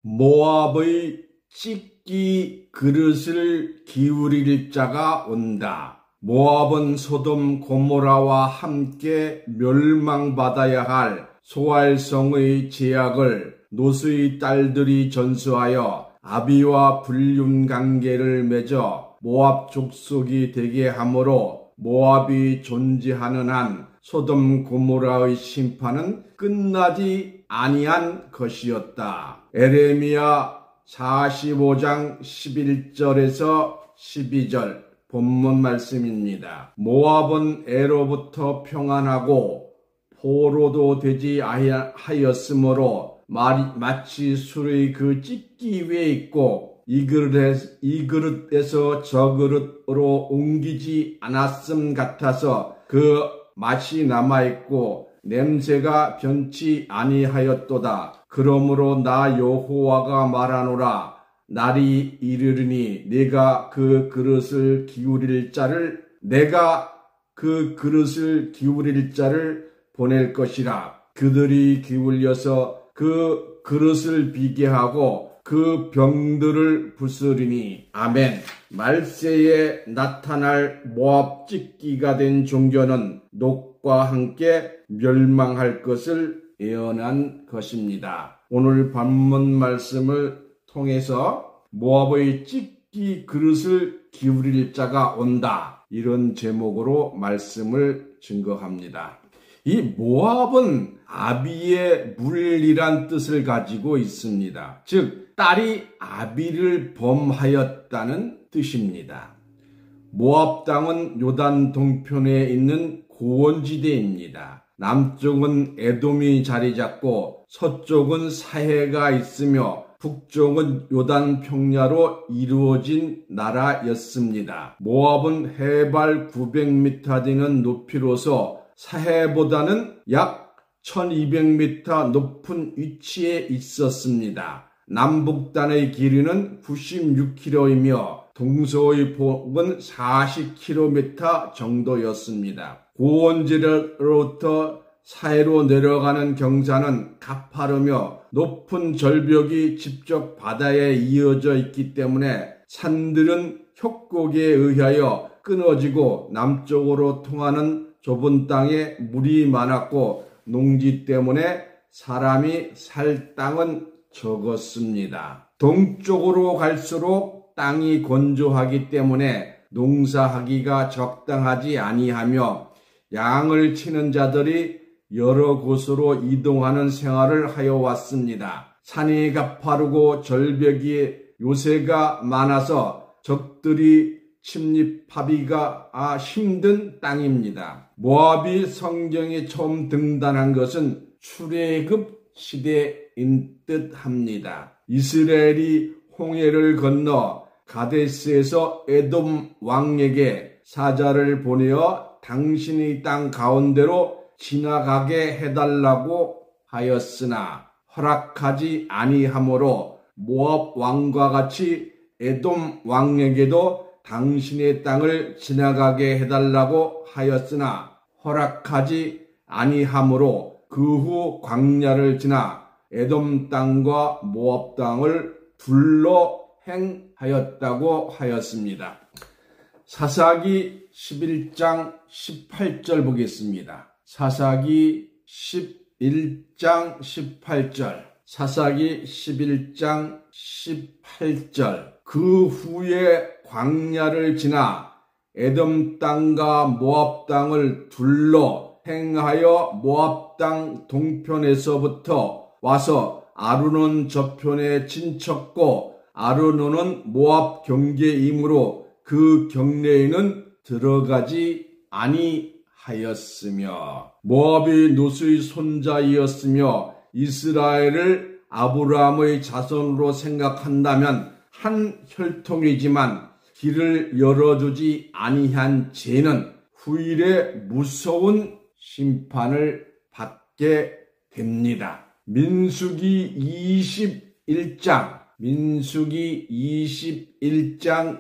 모압의 찢기 그릇을 기울일 자가 온다. 모압은 소돔 고모라와 함께 멸망받아야 할 소알성의 제약을 롯의 딸들이 전수하여 아비와 불륜관계를 맺어 모압 족속이 되게 하므로 모압이 존재하는 한 소돔 고모라의 심판은 끝나지 아니한 것이었다. 에레미야 45장 11절에서 12절 본문 말씀입니다. 모압은 애로부터 평안하고 포로도 되지 하였으므로 마치 술의 그 찢기 위에 있고 이 그릇에서 저 그릇으로 옮기지 않았음 같아서 그 맛이 남아있고 냄새가 변치 아니하였도다. 그러므로 나 여호와가 말하노라. 날이 이르리니 내가 그 그릇을 기울일 자를 보낼 것이라. 그들이 기울여서 그 그릇을 비게 하고 그 병들을 부수리니. 아멘. 말세에 나타날 모압 찢기가 된 종교는 녹과 함께 멸망할 것을 예언한 것입니다. 오늘 본문 말씀을 통해서 모압의 찢기 그릇을 기울일 자가 온다. 이런 제목으로 말씀을 증거합니다. 이 모압은 아비의 물이란 뜻을 가지고 있습니다. 즉 딸이 아비를 범하였다는 뜻입니다. 모압 땅은 요단 동편에 있는 고원지대입니다. 남쪽은 에돔이 자리 잡고 서쪽은 사해가 있으며 북쪽은 요단 평야로 이루어진 나라였습니다. 모압은 해발 900m 되는 높이로서 사해보다는 약 1200m 높은 위치에 있었습니다. 남북단의 길이는 96km이며 동서의 폭은 40km 정도였습니다. 고원지대로부터 사해로 내려가는 경사는 가파르며 높은 절벽이 직접 바다에 이어져 있기 때문에 산들은 협곡에 의하여 끊어지고 남쪽으로 통하는 좁은 땅에 물이 많았고 농지 때문에 사람이 살 땅은 적었습니다. 동쪽으로 갈수록 땅이 건조하기 때문에 농사하기가 적당하지 아니하며 양을 치는 자들이 여러 곳으로 이동하는 생활을 하여 왔습니다. 산이 가파르고 절벽이 요새가 많아서 적들이 침입하기가 힘든 땅입니다. 모압이 성경에 처음 등단한 것은 출애굽 시대인 듯합니다. 이스라엘이 홍해를 건너 가데스에서 에돔 왕에게 사자를 보내어 당신의 땅 가운데로 지나가게 해달라고 하였으나 허락하지 아니하므로 모압 왕과 같이 에돔 왕에게도 당신의 땅을 지나가게 해달라고 하였으나 허락하지 아니하므로 그 후 광야를 지나 에돔 땅과 모압 땅을 둘러 행하였다고 하였습니다. 사사기 11장 18절 보겠습니다. 사사기 11장 18절. 사사기 11장 18절. 그 후에 광야를 지나 에돔 땅과 모압 땅을 둘러 행하여 모압 땅 동편에서부터 와서 아르논 저편에 진쳤고 아르논은 모압 경계이므로 그 경내에는 들어가지 아니하였으며 모압이 롯의 손자이었으며 이스라엘을 아브라함의 자손으로 생각한다면 한 혈통이지만 길을 열어주지 아니한 죄는 후일에 무서운 심판을 받게 됩니다. 민수기 21장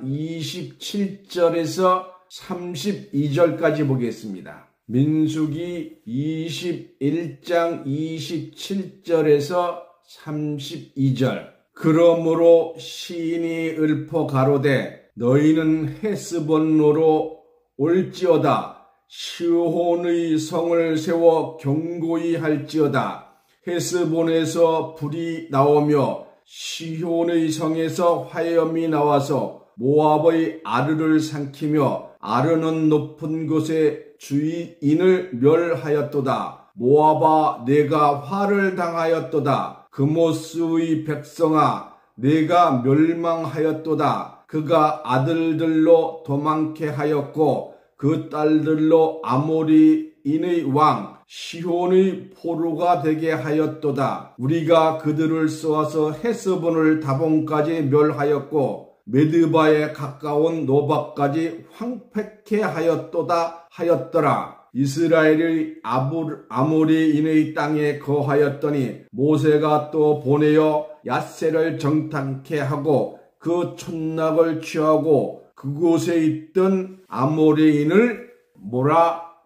27절에서 32절까지 보겠습니다. 민수기 21장 27절에서 32절. 그러므로 시인이 읊어 가로되 너희는 헤스본으로 올지어다. 시혼의 성을 세워 경고히 할지어다. 헤스본에서 불이 나오며 시혼의 성에서 화염이 나와서 모압의 아르를 삼키며 아르는 높은 곳에 주인을 멸하였도다. 모압아 내가 화를 당하였도다. 그모스의 백성아 내가 멸망하였도다. 그가 아들들로 도망케 하였고 그 딸들로 아모리인의 왕 시혼의 포로가 되게 하였도다. 우리가 그들을 쏘아서 헤스본을 다본까지 멸하였고 메드바에 가까운 노바까지 황폐케 하였도다 하였더라. 이스라엘의 아모리인의 땅에 거하였더니 모세가 또 보내어 얏새를 정탐케 하고 그 촌락을 취하고 그곳에 있던 아모리인을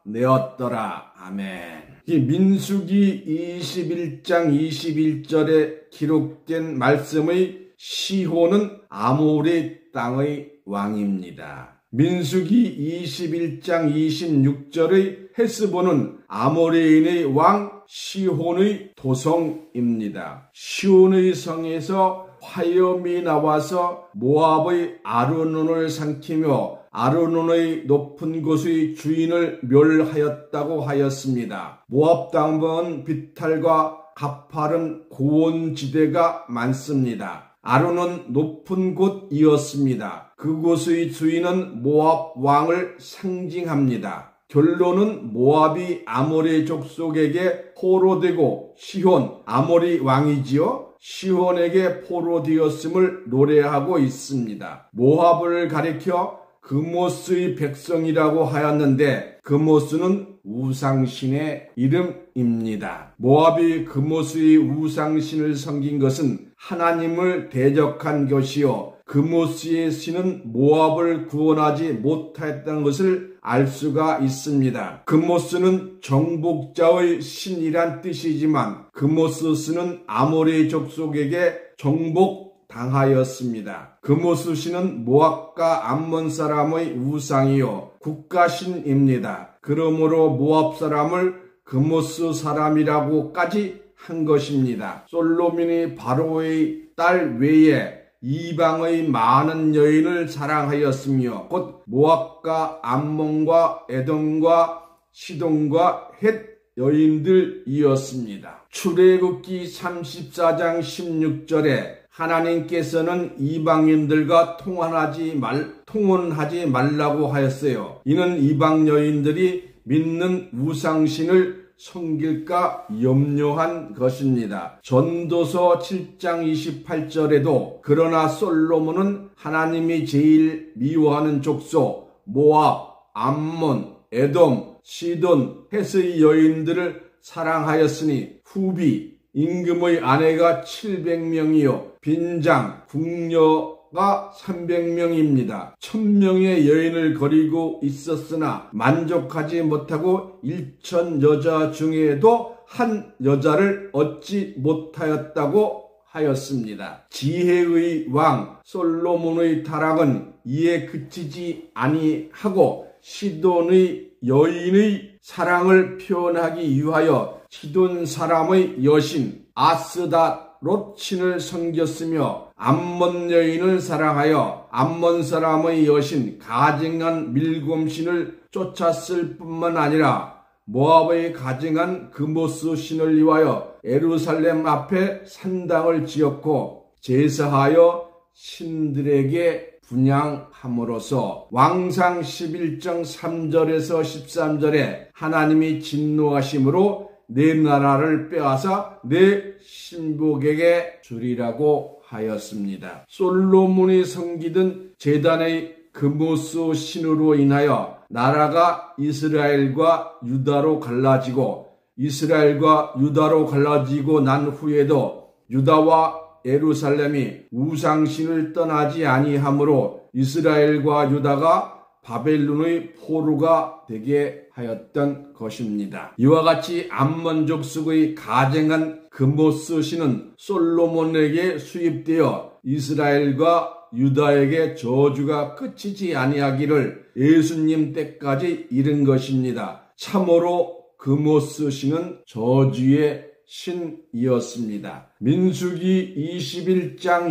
몰아내었더라. 아멘. 이 민수기 21장 21절에 기록된 말씀의 시혼은 아모리 땅의 왕입니다. 민수기 21장 26절의 헤스본은 아모리인의 왕 시혼의 도성입니다. 시혼의 성에서 화염이 나와서 모압의 아르논을 삼키며 아르논의 높은 곳의 주인을 멸하였다고 하였습니다. 모압 땅은 비탈과 가파른 고원지대가 많습니다. 아르논 높은 곳이었습니다. 그곳의 주인은 모압 왕을 상징합니다. 결론은 모압이 아모리 족속에게 포로되고 시혼, 아모리 왕이지요. 시혼에게 포로되었음을 노래하고 있습니다. 모압을 가리켜 그모스의 백성이라고 하였는데 그모스는 우상신의 이름입니다. 모압이 그모스의 우상신을 섬긴 것은 하나님을 대적한 것이요 그모스의 신은 모압을 구원하지 못하였다는 것을 알 수가 있습니다. 그모스는 정복자의 신이란 뜻이지만 그모스 신은 아모리 족속에게 정복당하였습니다. 그모스 신은 모압과 암몬 사람의 우상이요 국가신입니다. 그러므로 모압 사람을 그모스 사람이라고까지 한 것입니다. 솔로몬이 바로의 딸 외에 이방의 많은 여인을 사랑하였으며 곧 모압과 암몬과 에돔과 시돈과 헷 여인들이었습니다. 출애굽기 34장 16절에 하나님께서는 이방인들과 통혼하지 말라고 하였어요. 이는 이방 여인들이 믿는 우상신을 섬길까 염려한 것입니다. 전도서 7장 28절에도 그러나 솔로몬은 하나님이 제일 미워하는 족속 모압, 암몬, 에돔, 시돈, 헷의 여인들을 사랑하였으니 후비, 임금의 아내가 700명이요 빈장, 궁녀가 300명입니다. 1000명의 여인을 거리고 있었으나 만족하지 못하고 1000 여자 중에도 한 여자를 얻지 못하였다고 하였습니다. 지혜의 왕 솔로몬의 타락은 이에 그치지 아니하고 시돈의 여인의 사랑을 표현하기 위하여 시돈 사람의 여신 아스다롯신을 섬겼으며 암몬 여인을 사랑하여 암몬 사람의 여신 가증한 밀곰신을 쫓았을 뿐만 아니라 모압의 가증한 그모스 신을 위하여 예루살렘 앞에 산당을 지었고 제사하여 신들에게 분향함으로써 왕상 11장 3절에서 13절에 하나님이 진노하심으로 내 나라를 빼앗아 내 신복에게 주리라고 하였습니다. 솔로몬이 섬기던 제단의 그모스 신으로 인하여 나라가 이스라엘과 유다로 갈라지고 이스라엘과 유다로 갈라지고 난 후에도 유다와 예루살렘이 우상신을 떠나지 아니하므로 이스라엘과 유다가 바벨론의 포로가 되게 하였던 것입니다. 이와 같이 암몬 족속의 가증한 그모스 신은 솔로몬에게 수입되어 이스라엘과 유다에게 저주가 끝이지 아니하기를 예수님 때까지 이른 것입니다. 참으로 그모스 신은 저주의 신이었습니다. 민수기 21장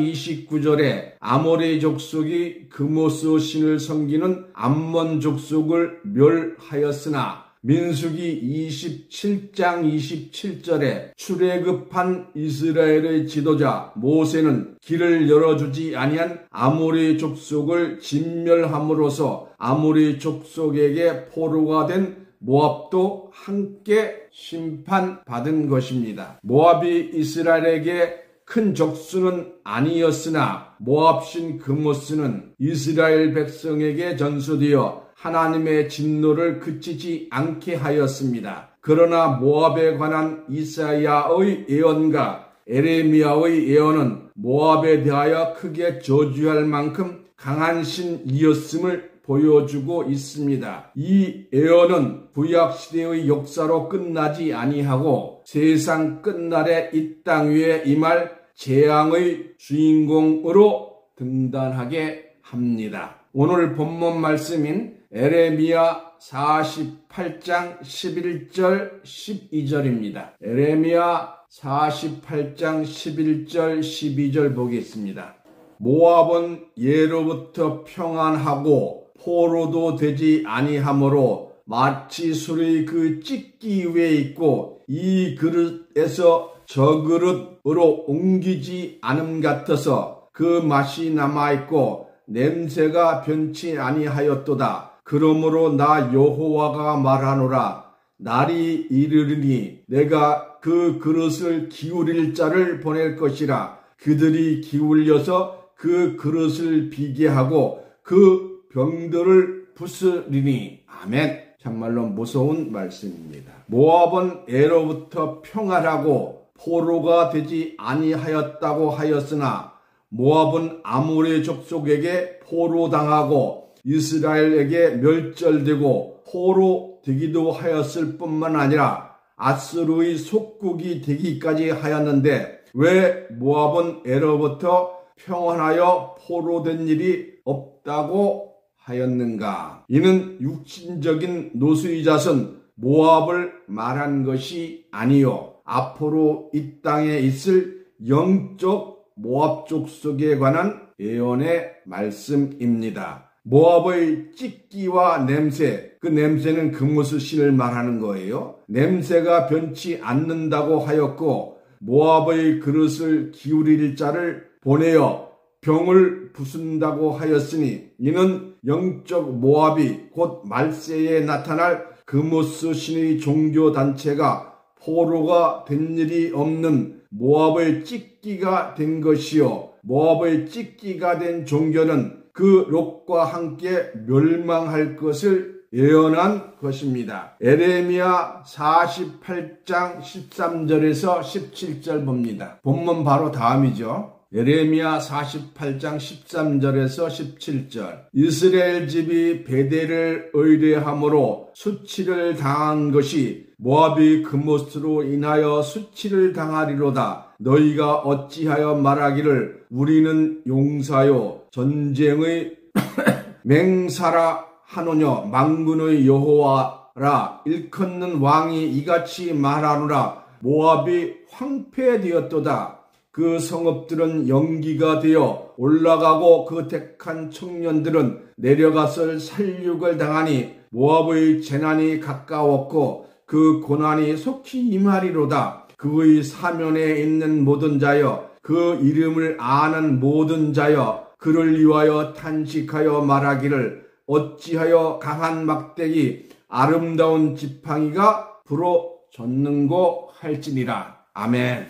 29절에 아모레 족속이 그모스 신을 섬기는 암몬 족속을 멸하였으나 민수기 27장 27절에 출애굽한 이스라엘의 지도자 모세는 길을 열어주지 아니한 아모리 족속을 진멸함으로써 아모리 족속에게 포로가 된 모압도 함께 심판받은 것입니다. 모압이 이스라엘에게 큰 적수는 아니었으나 모압신 그모스는 이스라엘 백성에게 전수되어 하나님의 진노를 그치지 않게 하였습니다. 그러나 모압에 관한 이사야의 예언과 에레미야의 예언은 모압에 대하여 크게 저주할 만큼 강한 신이었음을 보여주고 있습니다. 이 예언은 구약시대의 역사로 끝나지 아니하고 세상 끝날에 이 땅 위에 임할 재앙의 주인공으로 등단하게 합니다. 오늘 본문 말씀인 에레미야 48장 11절 12절입니다. 에레미야 48장 11절 12절 보겠습니다. 모압은 예로부터 평안하고 포로도 되지 아니하므로 마치 술이 그 찢기 위에 있고 이 그릇에서 저 그릇으로 옮기지 않음 같아서 그 맛이 남아있고 냄새가 변치 아니하였도다. 그러므로 나 여호와가 말하노라. 날이 이르리니 내가 그 그릇을 기울일 자를 보낼 것이라. 그들이 기울여서 그 그릇을 비게 하고 그 병들을 부수리니. 아멘. 정말로 무서운 말씀입니다. 모압은 예로부터 평안하고 포로가 되지 아니하였다고 하였으나 모압은 아모레 족속에게 포로당하고 이스라엘에게 멸절되고 포로 되기도 하였을 뿐만 아니라 아수르의 속국이 되기까지 하였는데 왜 모압은 예로부터 평안하여 포로된 일이 없다고 하였는가? 이는 육신적인 노수의 자손 모압을 말한 것이 아니요 앞으로 이 땅에 있을 영적 모압 족속에 관한 예언의 말씀입니다. 모압의 찢기와 냄새, 그 냄새는 그모스 신을 말하는 거예요. 냄새가 변치 않는다고 하였고 모압의 그릇을 기울일 자를 보내어 병을 부순다고 하였으니 이는 영적 모압이 곧 말세에 나타날 그모스 신의 종교단체가 포로가 된 일이 없는 모압의 찢기가 된 것이요 모압의 찢기가 된 종교는 그 롯과 함께 멸망할 것을 예언한 것입니다. 에레미야 48장 13절에서 17절 봅니다. 본문 바로 다음이죠. 에레미야 48장 13절에서 17절. 이스라엘 집이 베델을 의뢰함으로 수치를 당한 것이 모압이 그모스로 인하여 수치를 당하리로다. 너희가 어찌하여 말하기를 우리는 용사요 전쟁의 맹사라 하노냐. 만군의 여호와라 일컫는 왕이 이같이 말하노라. 모압이 황폐되었도다. 그 성읍들은 연기가 되어 올라가고 그 택한 청년들은 내려가서 살육을 당하니 모압의 재난이 가까웠고 그 고난이 속히 임하리로다. 그의 사면에 있는 모든 자여 그 이름을 아는 모든 자여 그를 위하여 탄식하여 말하기를 어찌하여 강한 막대기 아름다운 지팡이가 부러졌는고 할지니라. 아멘.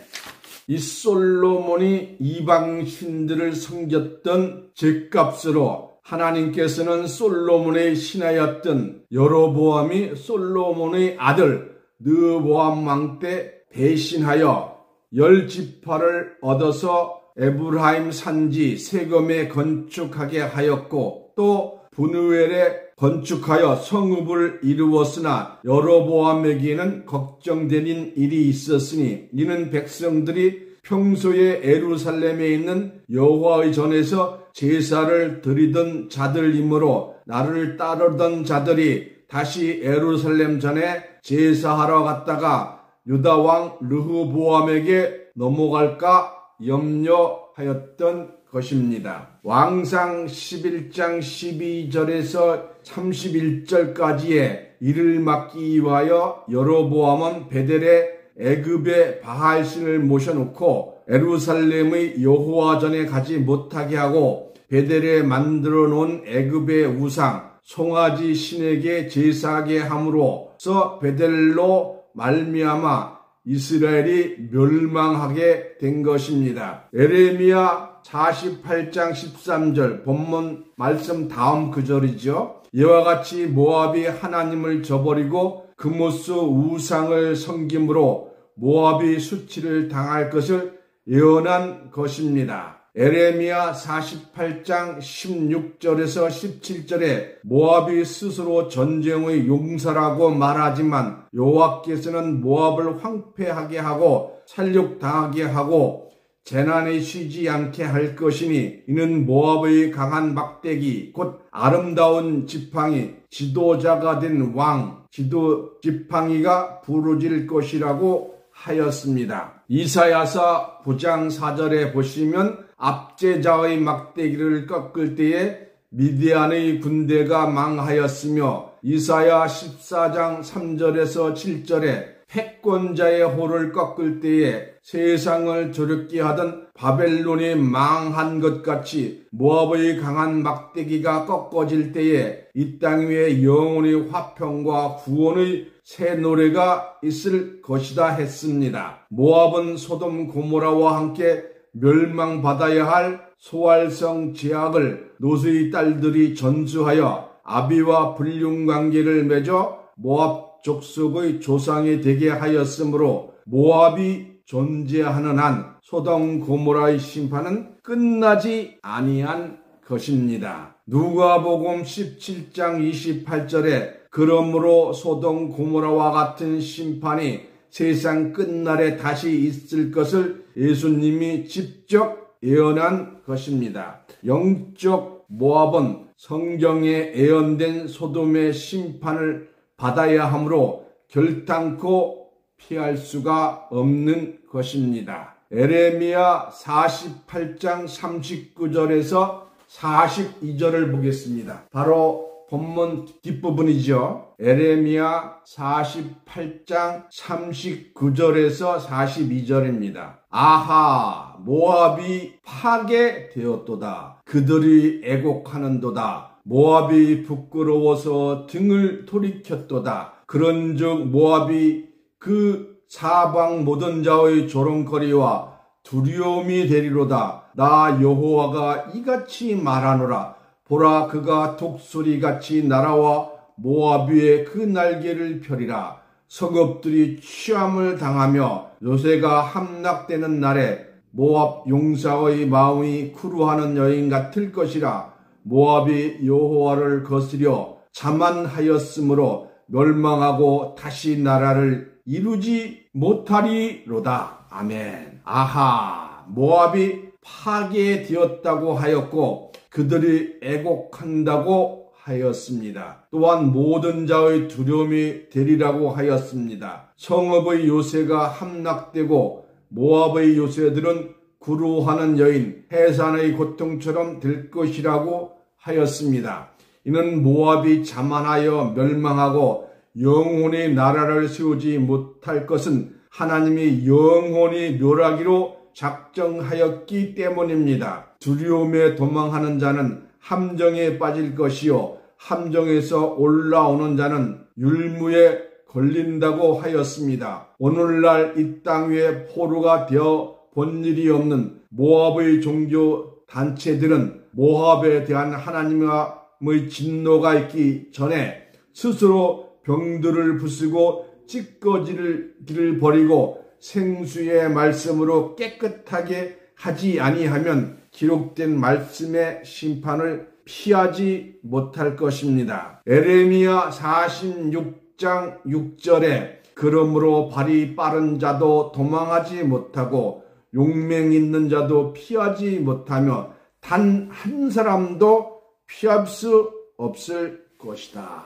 이 솔로몬이 이방 신들을 섬겼던 죗값으로 하나님께서는 솔로몬의 신하였던 여로보암이 솔로몬의 아들 르보암 왕 때 배신하여 10지파를 얻어서 에브라임 산지 세겜에 건축하게 하였고 또 분우엘에 건축하여 성읍을 이루었으나 여로보암에게는 걱정되는 일이 있었으니 이는 백성들이 평소에 예루살렘에 있는 여호와의 전에서 제사를 드리던 자들이므로 나를 따르던 자들이 다시 예루살렘 전에 제사하러 갔다가 유다 왕 르호보암에게 넘어갈까 염려하였던 것입니다. 왕상 11장 12절에서 31절까지의 이를 막기 위하여 여로보암은 베델에 애굽의 바알신을 모셔놓고 예루살렘의 여호와 전에 가지 못하게 하고 베델에 만들어 놓은 애굽의 우상 송아지 신에게 제사하게 함으로써 베델로 말미암아 이스라엘이 멸망하게 된 것입니다. 예레미야 48장 13절 본문 말씀 다음 구절이죠. 이와 같이 모압이 하나님을 저버리고 그모스 우상을 섬김으로 모압이 수치를 당할 것을 예언한 것입니다. 예레미야 48장 16절에서 17절에 모압이 스스로 전쟁의 용사라고 말하지만 여호와께서는 모압을 황폐하게 하고 살육당하게 하고 재난이 쉬지 않게 할 것이니 이는 모압의 강한 막대기 곧 아름다운 지팡이 지도자가 된 왕 지팡이가 부러질 것이라고 하였습니다. 이사야서 9장 4절에 보시면 압제자의 막대기를 꺾을 때에 미디안의 군대가 망하였으며 이사야 14장 3절에서 7절에 패권자의 호를 꺾을 때에 세상을 조렵게 하던 바벨론이 망한 것 같이 모압의 강한 막대기가 꺾어질 때에 이 땅 위에 영원히 화평과 구원의 새 노래가 있을 것이다 했습니다. 모압은 소돔 고모라와 함께 멸망받아야 할 소알성 제약을 롯의 딸들이 전수하여 아비와 불륜관계를 맺어 모압 족속의 조상이 되게 하였으므로 모압이 존재하는 한 소돔 고모라의 심판은 끝나지 아니한 것입니다. 누가복음 17장 28절에 그러므로 소돔 고모라와 같은 심판이 세상 끝날에 다시 있을 것을 예수님이 직접 예언한 것입니다. 영적 모압은 성경에 예언된 소돔의 심판을 받아야 하므로 결단코 피할 수가 없는 것입니다. 예레미야 48장 39절에서 42절을 보겠습니다. 바로 본문 뒷부분이죠. 예레미야 48장 39절에서 42절입니다. 아하, 모압이 파괴되었도다. 그들이 애곡하는도다. 모압이 부끄러워서 등을 돌이켰도다. 그런즉 모압이 그 사방 모든 자의 조롱거리와 두려움이 되리로다. 나 여호와가 이같이 말하노라. 보라, 그가 독수리같이 날아와 모압 위에 그 날개를 펴리라. 성읍들이 취함을 당하며 요새가 함락되는 날에 모압 용사의 마음이 쿠루하는 여인 같을 것이라. 모압이 여호와를 거스려 자만하였으므로 멸망하고 다시 나라를 이루지 못하리로다. 아멘. 아하, 모압이 파괴되었다고 하였고 그들이 애곡한다고 하였습니다. 또한 모든 자의 두려움이 되리라고 하였습니다. 성읍의 요새가 함락되고 모압의 요새들은 구루하는 여인, 해산의 고통처럼 될 것이라고 하였습니다. 이는 모압이 자만하여 멸망하고 영원히 나라를 세우지 못할 것은 하나님이 영원히 멸하기로 작정하였기 때문입니다. 두려움에 도망하는 자는 함정에 빠질 것이요 함정에서 올라오는 자는 율무에 걸린다고 하였습니다. 오늘날 이 땅 위에 포로가 되어 본 일이 없는 모압의 종교 단체들은 모압에 대한 하나님의 진노가 있기 전에 스스로 병들을 부수고 찌꺼기를 버리고 생수의 말씀으로 깨끗하게 하지 아니하면 기록된 말씀의 심판을 피하지 못할 것입니다. 에레미야 46장 6절에 그러므로 발이 빠른 자도 도망하지 못하고 용맹 있는 자도 피하지 못하며 단 한 사람도 피할 수 없을 것이다.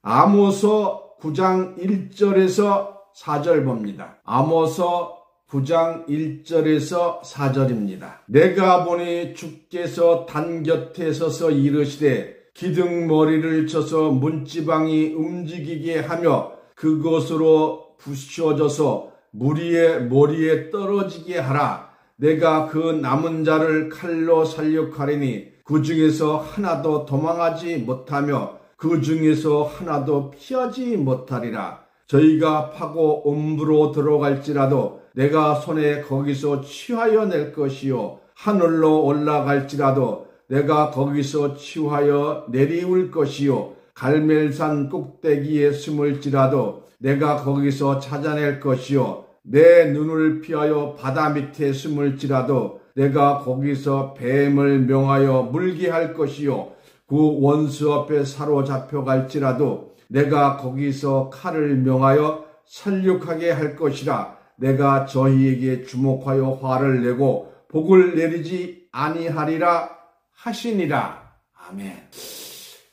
아모서 9장 1절에서 4절 봅니다. 아모서 9장 1절에서 4절입니다. 내가 보니 주께서 단 곁에 서서 이르시되 기둥머리를 쳐서 문지방이 움직이게 하며 그것으로 부셔져서 무리의 머리에 떨어지게 하라. 내가 그 남은 자를 칼로 살육하리니 그 중에서 하나도 도망하지 못하며 그 중에서 하나도 피하지 못하리라. 저희가 파고 음부로 들어갈지라도 내가 손에 거기서 취하여 낼 것이요 하늘로 올라갈지라도 내가 거기서 취하여 내리울 것이요 갈멜산 꼭대기에 숨을지라도 내가 거기서 찾아낼 것이요 내 눈을 피하여 바다 밑에 숨을지라도 내가 거기서 뱀을 명하여 물게 할 것이요 그 원수 앞에 사로잡혀 갈지라도 내가 거기서 칼을 명하여 살육하게 할 것이라. 내가 저희에게 주목하여 화를 내고 복을 내리지 아니하리라 하시니라. 아멘.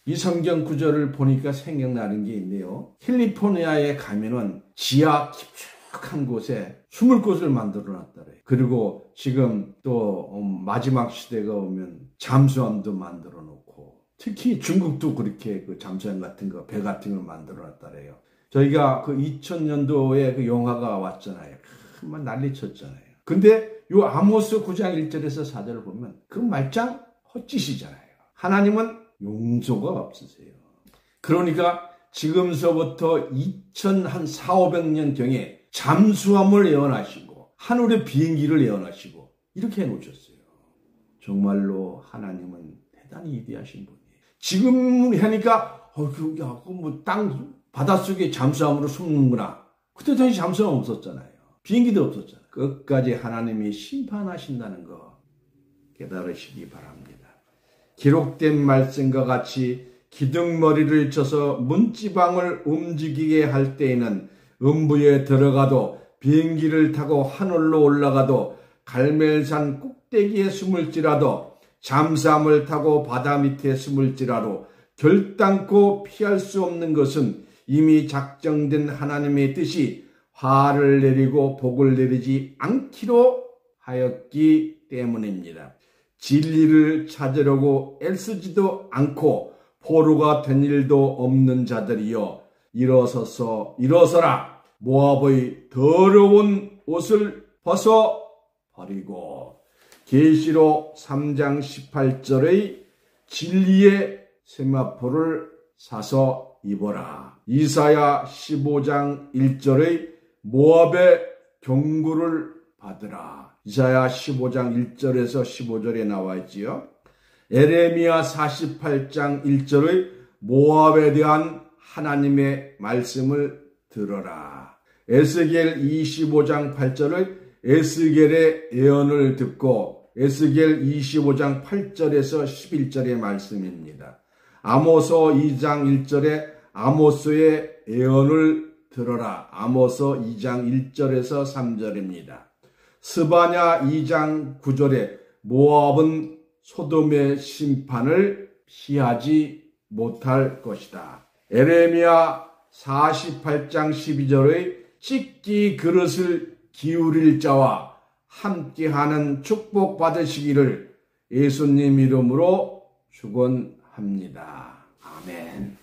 이 성경 구절을 보니까 생각나는 게 있네요. 캘리포니아에 가면은 지하 깊숙한 곳에 숨을 곳을 만들어 놨더래요. 그리고 지금 또 마지막 시대가 오면 잠수함도 만들어 놓고, 특히 중국도 그렇게 그 잠수함 같은 거, 배 같은 걸 만들어 놨더래요. 저희가 그 2000년도에 그 영화가 왔잖아요. 막 난리 쳤잖아요. 근데 요 아모스 9장 1절에서 4절을 보면 그 말짱 헛짓이잖아요. 하나님은 용서가 없으세요. 그러니까 지금서부터 4,500년 경에 잠수함을 예언하시고 하늘의 비행기를 예언하시고 이렇게 해놓으셨어요. 정말로 하나님은 대단히 위대하신 분이에요. 지금 하니까 땅 바닷속에 잠수함으로 숨는구나. 그때 당시 잠수함 없었잖아요. 비행기도 없었잖아요. 끝까지 하나님이 심판하신다는 거 깨달으시기 바랍니다. 기록된 말씀과 같이 기둥머리를 쳐서 문지방을 움직이게 할 때에는 음부에 들어가도 비행기를 타고 하늘로 올라가도 갈멜산 꼭대기에 숨을지라도 잠수함을 타고 바다 밑에 숨을지라도 결단코 피할 수 없는 것은 이미 작정된 하나님의 뜻이 화를 내리고 복을 내리지 않기로 하였기 때문입니다. 진리를 찾으려고 애쓰지도 않고 포로가 된 일도 없는 자들이여 일어서라. 모압의 더러운 옷을 벗어 버리고 계시록 3장 18절의 진리의 세마포를 사서 입어라. 이사야 15장 1절의 모압의 경고를 받으라. 이사야 15장 1절에서 15절에 나와 있지요. 에레미야 48장 1절의 모압에 대한 하나님의 말씀을 들어라. 에스겔 25장 8절의 에스겔의 예언을 듣고 에스겔 25장 8절에서 11절의 말씀입니다. 아모서 2장 1절에 아모스의 예언을 들어라. 아모서 2장 1절에서 3절입니다. 스바냐 2장 9절에 모압은 소돔의 심판을 피하지 못할 것이다. 에레미야 48장 12절의 찢기 그릇을 기울일 자와 함께하는 축복 받으시기를 예수님 이름으로 축원합니다. 아멘.